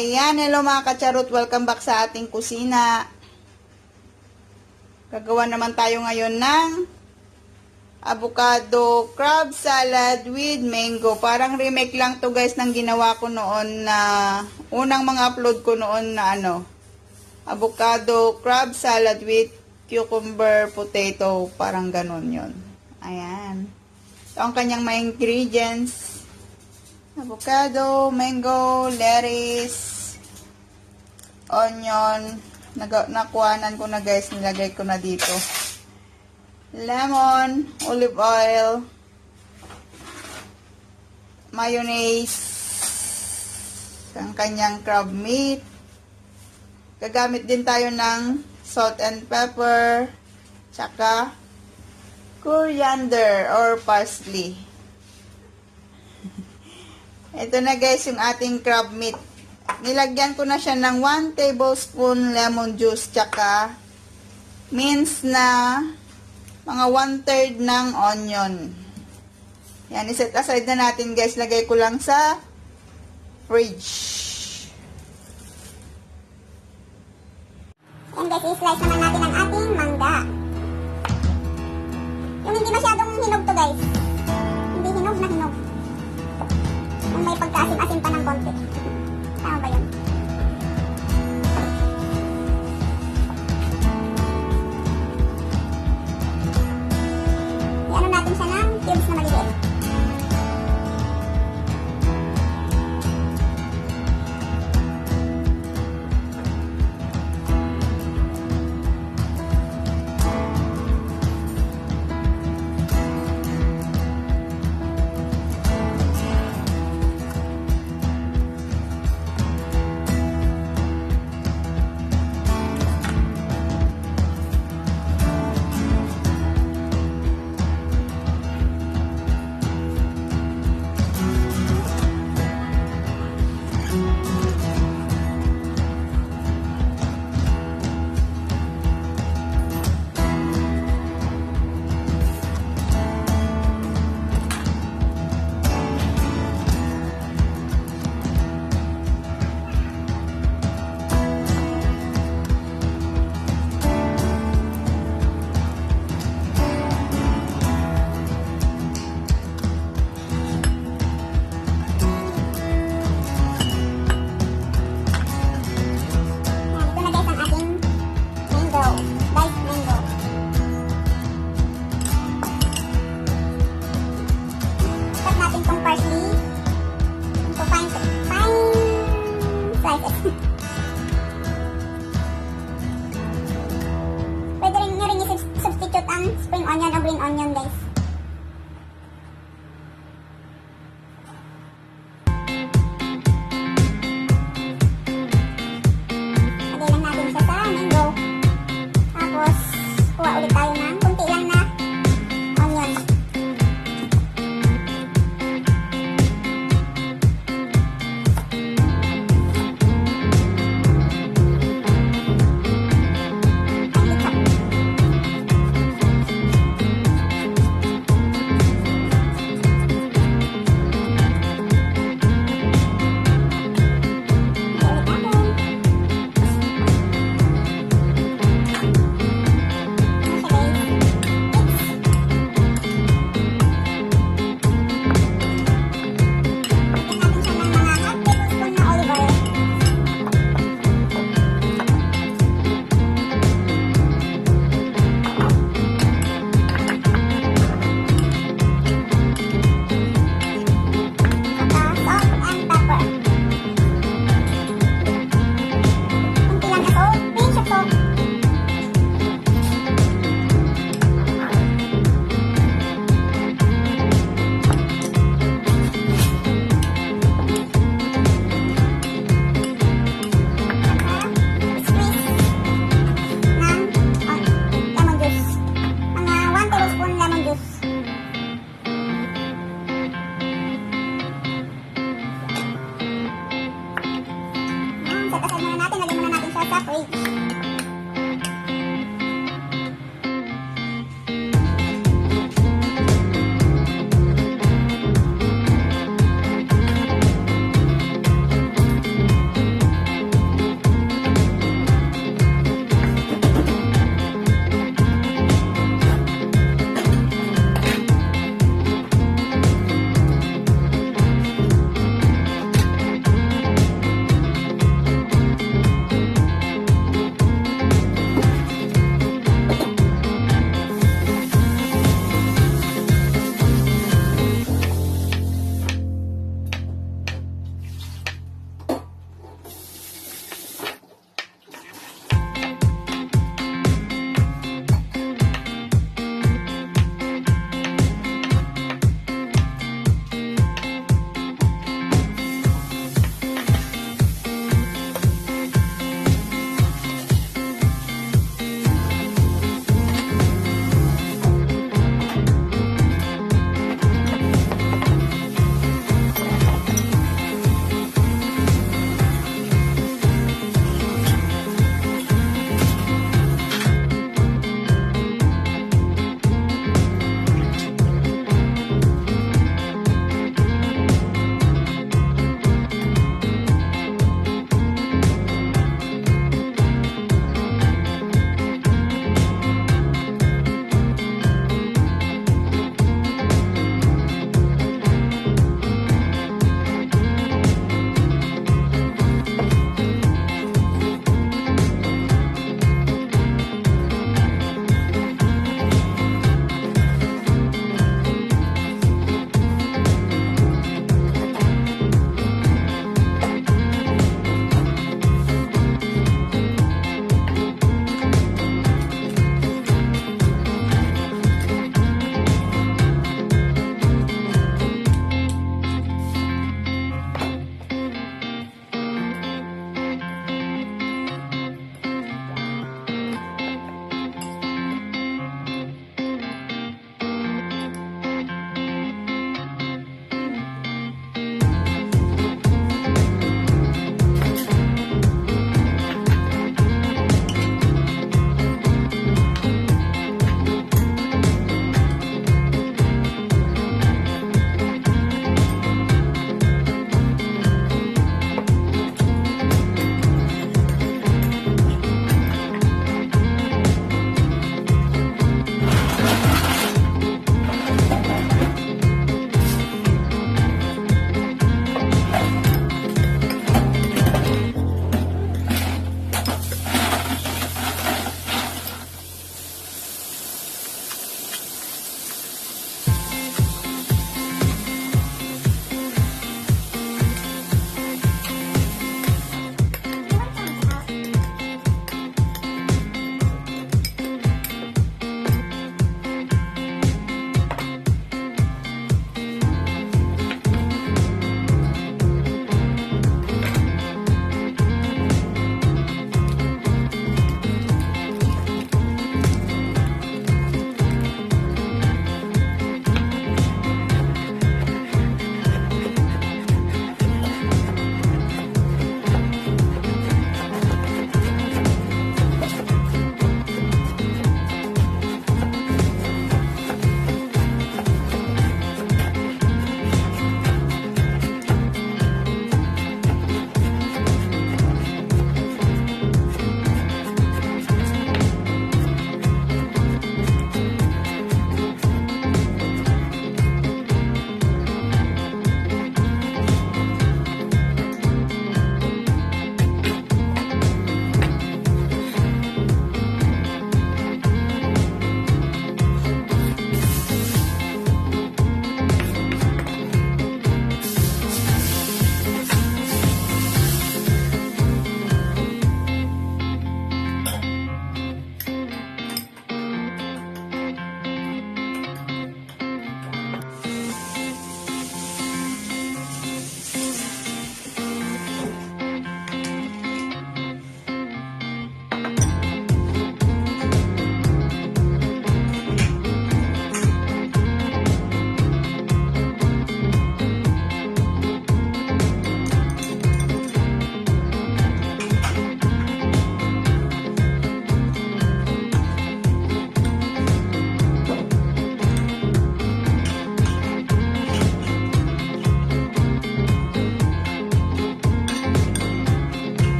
Ayan, hello mga kacharot. Welcome back sa ating kusina. Gagawa naman tayo ngayon ng avocado crab salad with mango. Parang remake lang to guys ng ginawa ko noon na unang mga upload ko noon na avocado crab salad with cucumber potato. Parang ganon yon. Ayan. Ito ang kanyang mga ingredients. Avocado, mango, lettuce, onion. Nakuhanan ko na guys, nilagay ko na dito. Lemon, olive oil, mayonnaise, ang kanyang crab meat. Gagamit din tayo ng salt and pepper, tsaka coriander or parsley. Ito na guys yung ating crab meat. Nilagyan ko na siya ng 1 tablespoon lemon juice tsaka minced na mga 1/3 ng onion. Yan, iset aside na natin guys. Lagay ko lang sa fridge. Yan guys, i-slice naman natin ang ating mangga. Yung hindi masyadong hinog to guys. Hindi hinog na hinog. Yung may pagkaasim-asim pa ng konti. Tama ba yun? I-ano natin siya ng cubes na maliliit.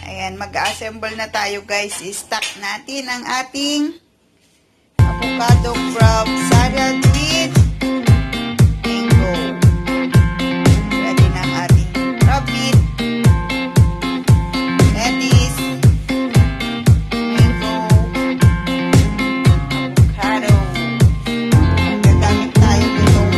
Ayan, mag-assemble na tayo guys. I-stack natin ang ating avocado crab salad with mango. Ready na ang ating crab meat, lettuce, mango, avocado. Gagamit tayo nitong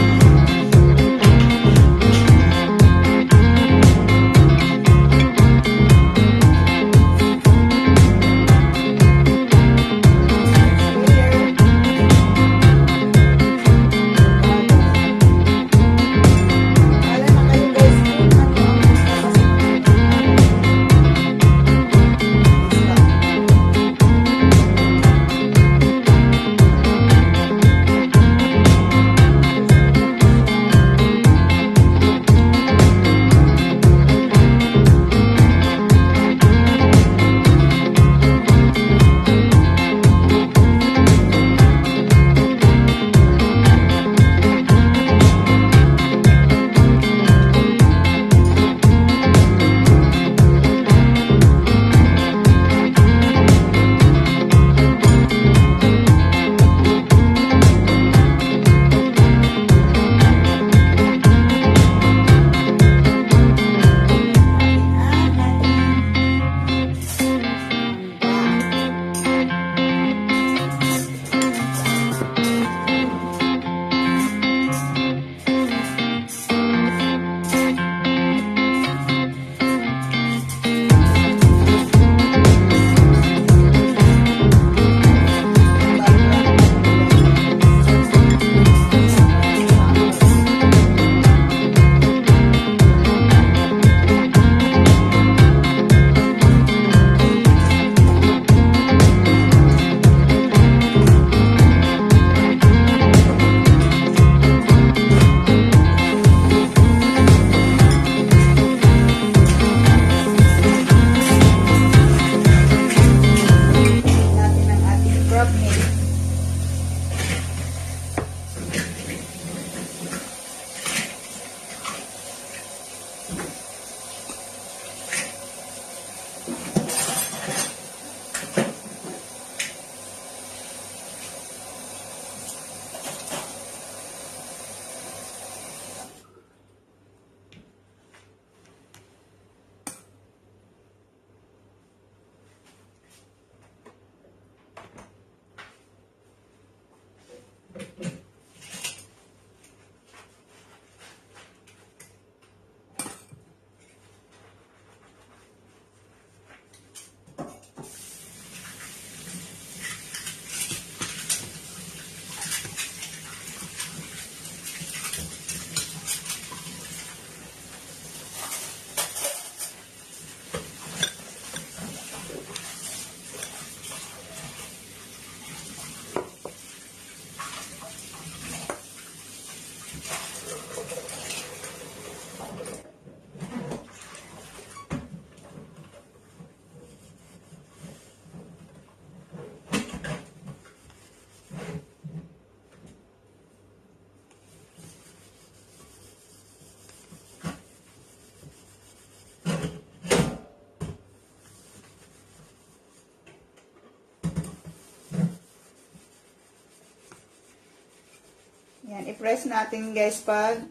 yan, i-press natin guys pag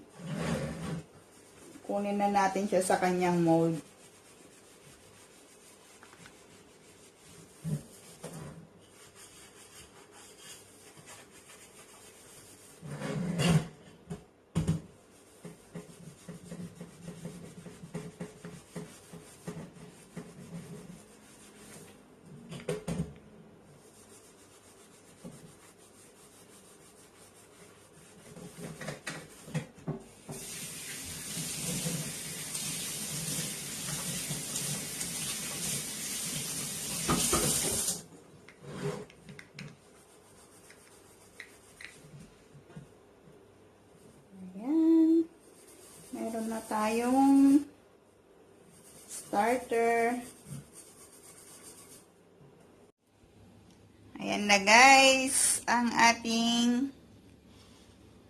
kunin na natin siya sa kanyang mold. na tayong starter. Ayan na guys, ang ating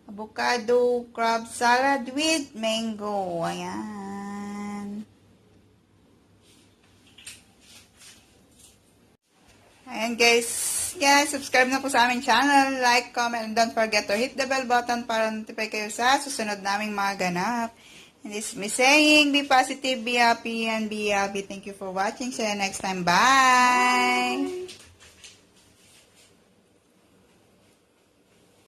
avocado crab salad with mango. Ayan. Ayan guys, subscribe na po sa aming channel, like, comment, and don't forget to hit the bell button para notify kayo sa susunod naming mga ganap. And this is me saying, be positive, be happy, and be happy. Thank you for watching. See you next time. Bye!